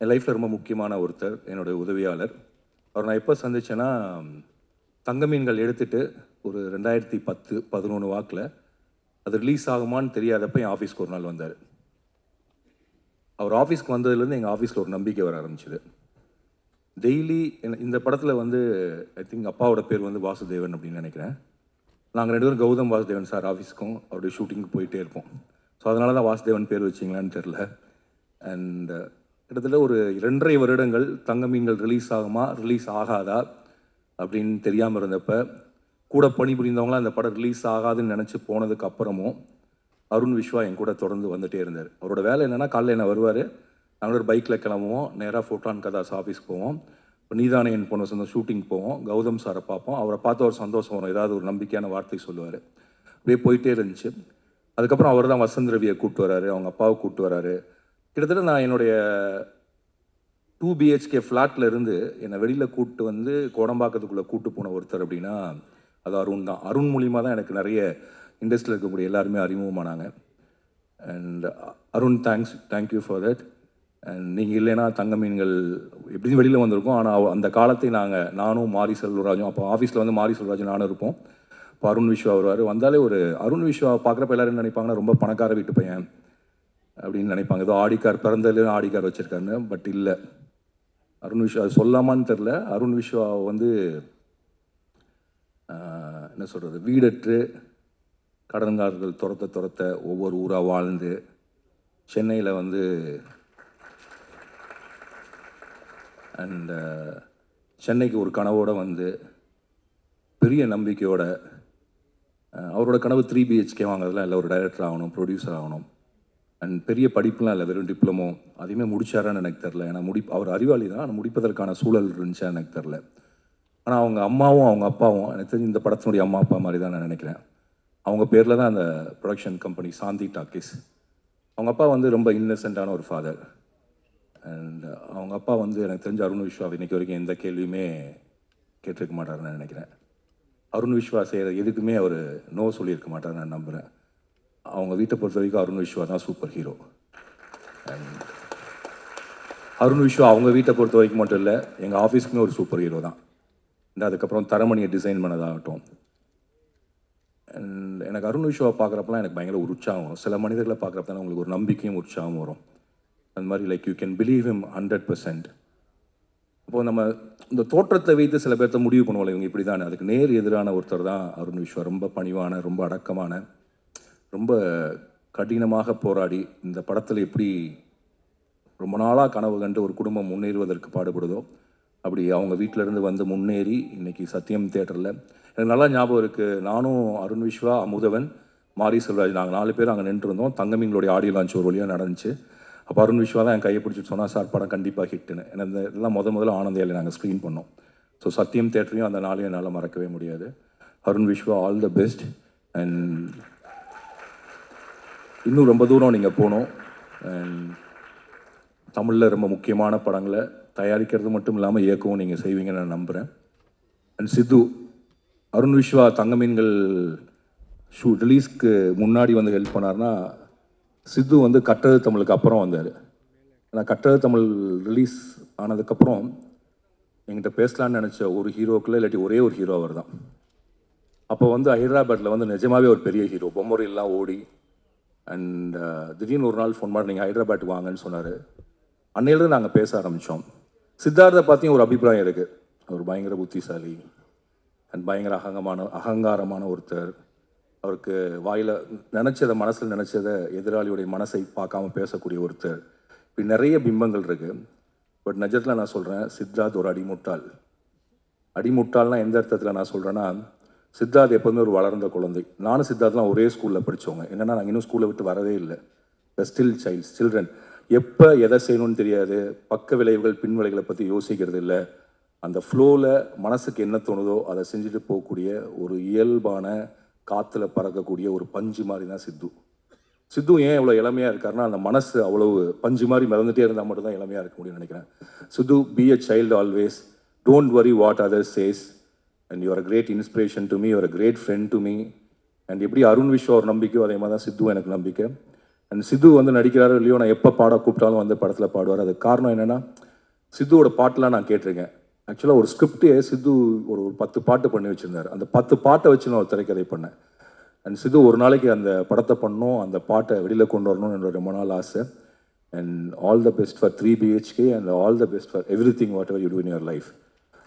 என் லைஃப்பில் ரொம்ப முக்கியமான ஒருத்தர், என்னுடைய உதவியாளர். அவர் நான் எப்போ சந்திச்சேன்னா, தங்க மீன்கள் எடுத்துட்டு ஒரு 2010, 11 வாக்குல அது ரிலீஸ் ஆகுமான்னு தெரியாதப்ப என் ஆஃபீஸ்க்கு ஒரு நாள் வந்தார். அவர் ஆஃபீஸ்க்கு வந்ததுலேருந்து எங்கள் ஆஃபீஸில் ஒரு நம்பிக்கை வர ஆரம்பிச்சது. டெய்லி இந்த படத்தில் வந்து ஐ திங்க் அப்பாவோட பேர் வந்து வாசுதேவன் அப்படின்னு நினைக்கிறேன். நாங்கள் 2 பேரும் கௌதம் வாசுதேவன் சார் ஆஃபீஸ்க்கும் அவருடைய ஷூட்டிங்க்கு போயிட்டே இருப்போம். ஸோ அதனால தான் வாசுதேவன் பேர் வச்சிங்களான்னு தெரில. அண்ட் கிட்டத்தட்ட ஒரு 2 1/2 வருடங்கள் தங்க மீன்கள் ரிலீஸ் ஆகுமா, ரிலீஸ் ஆகாதா அப்படின்னு தெரியாமல் இருந்தப்ப, கூட பணிபுரிந்தவங்களாம் அந்த படம் ரிலீஸ் ஆகாதுன்னு நினச்சி போனதுக்கு அப்புறமும் அருண் விஸ்வா என் கூட தொடர்ந்து வந்துகிட்டே இருந்தார். அவரோட வேலை என்னென்னா, காலையில் என்ன வருவார், நாங்கள் ஒரு பைக்கில் கிளம்புவோம், நேராக ஃபோட்டான் கதாஸ் ஆஃபீஸ்க்கு போவோம். இப்போ நீதானே என் பொண்ணு சொந்த ஷூட்டிங் போவோம், கௌதம் சாரை பார்ப்போம். அவரை பார்த்து ஒரு சந்தோஷம் வரும், ஏதாவது ஒரு நம்பிக்கையான வார்த்தை சொல்லுவார். அப்படியே போயிட்டே இருந்துச்சு. அதுக்கப்புறம் அவர் தான் வசந்த் ரவியை கூப்பிட்டு வராரு, அவங்க அப்பாவை கூப்பிட்டு வராரு. கிட்டத்தட்ட நான் என்னுடைய 2 BHK ஃப்ளாட்டில் இருந்து என்னை வெளியில் கூப்பிட்டு வந்து கோடம்பாக்கத்துக்குள்ளே கூப்பிட்டு போன ஒருத்தர் அப்படின்னா அது அருண் தான். அருண் மூலிமா தான் எனக்கு நிறைய இண்டஸ்ட்ரியில் இருக்கக்கூடிய எல்லாருமே அறிமுகமானாங்க. And Arun thank you for that. And நீங்கள் இல்லைன்னா தங்க மீன்கள் எப்படியும் வெளியில் வந்திருக்கோம். ஆனால் அந்த காலத்தை நானும் மாரி செல்வராஜும், அப்போ ஆஃபீஸில் வந்து மாரி செல்வராஜும் நானும் இருப்போம். இப்போ அருண் விஸ்வா வருவார். வந்தாலே ஒரு அருண் விஸ்வா பார்க்குறப்ப எல்லோரும் நினைப்பாங்கன்னா ரொம்ப பணக்கார வீட்டு பையன் அப்படின்னு நினைப்பாங்க. ஏதோ ஆடிக்கார் பிறந்ததுலேயும் ஆடிக்கார் வச்சுருக்காருன்னு. பட் இல்லை, அருண் விஸ்வா அது சொல்லாமான்னு தெரில. அருண் விஸ்வா வந்து என்ன சொல்கிறது, வீடற்று கடன்காரர்கள் துரத்த ஒவ்வொரு ஊராக வாழ்ந்து சென்னையில் வந்து அண்ட் சென்னைக்கு ஒரு கனவோடு வந்து பெரிய நம்பிக்கையோட அவரோட கனவு 3 BHK வாங்குறதுலாம் இல்லை, ஒரு டைரக்டர் ஆகணும், ப்ரொடியூசர் ஆகணும். அண்ட் பெரிய படிப்புலாம் இல்லை, வெறும் டிப்ளமோ. அதையுமே முடிச்சாரான்னு எனக்கு தெரில. ஏன்னா அவர் அறிவாளி தான், ஆனால் முடிப்பதற்கான சூழல் இருந்துச்சா எனக்கு தெரில. ஆனால் அவங்க அம்மாவும் அவங்க அப்பாவும் எனக்கு தெரிஞ்சு இந்த படத்தினுடைய அம்மா அப்பா மாதிரி தான் நான் நினைக்கிறேன். அவங்க பேரில் தான் அந்த ப்ரொடக்ஷன் கம்பெனி சாந்தி டாக்கீஸ். அவங்க அப்பா வந்து ரொம்ப இன்னசென்ட்டான ஒரு ஃபாதர். அண்ட் அவங்க அப்பா வந்து எனக்கு தெரிஞ்ச அருண் விஸ்வா இன்றைக்கி வரைக்கும் எந்த கேள்வியுமே கேட்டிருக்க மாட்டாருன்னு நினைக்கிறேன். அருண் விஸ்வா செய்கிற எதுக்குமே அவர் நோ சொல்லியிருக்க மாட்டார் நான் நம்புகிறேன். அவங்க வீட்டை பொறுத்த வரைக்கும் அருண் விஸ்வா தான் super hero. And Arun Viswa அவங்க வீட்டை பொறுத்த வரைக்கும் மட்டும் இல்லை, எங்கள் ஆஃபீஸ்க்குமே ஒரு சூப்பர் ஹீரோ தான். அண்ட் அதுக்கப்புறம் தரமணியை டிசைன் பண்ணதாகட்டும். அண்ட் எனக்கு அருண் விஸ்வா பார்க்குறப்பலாம் எனக்கு பயங்கர ஒரு உற்சாகம் வரும். சில மனிதர்களை பார்க்குறப்ப தான் உங்களுக்கு ஒரு நம்பிக்கையும் உற்சாகம் வரும். அந்த மாதிரி like you can believe him 100%. அப்போது நம்ம இந்த தோற்றத்தை வைத்து சில பேர்த்த முடிவு பண்ணுவோம், இவங்க இப்படி தானே. அதுக்கு நேர் எதிரான ஒருத்தர் தான் அருண் விஸ்வா. ரொம்ப பணிவான, ரொம்ப அடக்கமான, ரொம்ப கடினமாக போராடி இந்த படத்தில் எப்படி ரொம்ப நாளாக கனவு கண்டு ஒரு குடும்பம் முன்னேறுவதற்கு பாடுபடுதோ அப்படி அவங்க வீட்டிலேருந்து வந்து முன்னேறி இன்றைக்கி சத்யம் தியேட்டரில் எனக்கு நல்லா ஞாபகம் இருக்குது. நானும் அருண் விஸ்வா, அமுதவன், மாரி செல்வராஜ் நாங்கள் 4 பேர் அங்கே நின்றுருந்தோம். தங்கமீன்களுடைய ஆடியோ லான்ச் ஒரு வழியாக நடந்துச்சு. அப்போ அருண் விஸ்வா தான் என் கையை பிடிச்சிட்டு சொன்னால், சார் படம் கண்டிப்பாக ஹிட்டுன்னு. ஏன்னா இந்த இதெல்லாம் முதல்ல ஆனந்தையில் நாங்கள் ஸ்க்ரீன் பண்ணோம். ஸோ சத்யம் தியேட்டரையும் அந்த நாளையும் என்னால் மறக்கவே முடியாது. Arun Viswa, all the best. And இன்னும் ரொம்ப தூரம் நீங்கள் போகணும். அண்ட் தமிழில் ரொம்ப முக்கியமான படங்களை தயாரிக்கிறது மட்டும் இல்லாமல் இயக்கவும் நீங்கள் செய்வீங்கன்னு நான் நம்புகிறேன். அண்ட் சித்து, அருண் விஸ்வா தங்க மீன்கள் ரிலீஸ்க்கு முன்னாடி வந்து ஹெல்ப் பண்ணார்னா, சித்து வந்து கட்டது தமிழுக்கு அப்புறம் வந்தார். ஆனால் கட்டது தமிழ் ரிலீஸ் ஆனதுக்கப்புறம் என்கிட்ட பேசலான்னு நினச்ச ஒரு ஹீரோக்குள்ள இல்லாட்டி ஒரே ஒரு ஹீரோ அவர் தான். அப்போ வந்து ஹைதராபாத்தில் வந்து நிஜமாகவே ஒரு பெரிய ஹீரோ, பொம்மரிலாம் ஓடி. அண்ட் திடீர்னு ஒரு நாள் ஃபோன் பண்ணி நீங்கள் ஹைதராபாத்துக்கு வாங்கன்னு சொன்னார். அன்னையிலேருந்து நாங்கள் பேச ஆரம்பித்தோம். சித்தார்த்தை பார்த்தியும் ஒரு அபிப்பிராயம் இருக்குது, அவர் பயங்கர புத்திசாலி அண்ட் பயங்கர அகங்காரமான ஒருத்தர். அவருக்கு வாயில் நினச்சதை, மனசில் நினச்சதை எதிராளியுடைய மனசை பார்க்காம பேசக்கூடிய ஒருத்தர். இப்படி நிறைய பிம்பங்கள் இருக்குது. பட் நிஜத்தில் நான் சொல்கிறேன், சித்தார்த் ஒரு அடிமுட்டால்னால் எந்த அர்த்தத்தில் நான் சொல்கிறேன்னா, சித்தார்த் எப்போதுமே ஒரு வளர்ந்த குழந்தை. நானும் சித்தார்த்லாம் ஒரே ஸ்கூலில் படித்தவங்க. என்னென்னா நாங்கள் இன்னும் ஸ்கூலை விட்டு வரவே இல்லை. Still children. எப்போ எதை செய்யணும்னு தெரியாது, பக்க விளைவுகள் பின் விளைவுகளை பற்றி யோசிக்கிறது இல்லை. அந்த ஃப்ளோவில் மனசுக்கு என்ன தோணுதோ அதை செஞ்சுட்டு போகக்கூடிய ஒரு இயல்பான, காற்றுல பறக்கக்கூடிய ஒரு பஞ்சு மாதிரி தான் சித்து ஏன் இவ்வளோ இளமையாக இருக்காருன்னா, அந்த மனசு அவ்வளவு பஞ்சு மாதிரி மிதந்துட்டே இருந்தால் மட்டும்தான் இளமையாக இருக்க முடியும்னு நினைக்கிறேன். Sidhu, be a child always, don't worry what others says, and you are a great inspiration to me, you are a great friend to me. And எப்படி அருண் விஸ்வா ஒரு நம்பிக்கையோ அதே மாதிரி தான் சித்து எனக்கு நம்பிக்கை. அண்ட் சித்து வந்து நடிக்கிறாரோ இல்லையோ, நான் எப்போ பாட கூப்பிட்டாலும் வந்து படத்தில் பாடுவார். அதுக்கு காரணம் என்னென்னா, சித்துவோட பாட்டெலாம் நான் கேட்டிருக்கேன். ஆக்சுவலாக ஒரு ஸ்கிரிப்டே சித்து ஒரு 10 பாட்டு பண்ணி வச்சுருந்தார். அந்த 10 பாட்டை வச்சு நான் ஒரு திரைக்கதை பண்ணேன். அண்ட் சித்து ஒரு நாளைக்கு அந்த படத்தை பண்ணணும், அந்த பாட்டை வெளியில் கொண்டு வரணும்னு என்னோட ரொம்ப நாள் ஆசை. And all the best for 3 BHK and all the best for everything whatever you do in your life.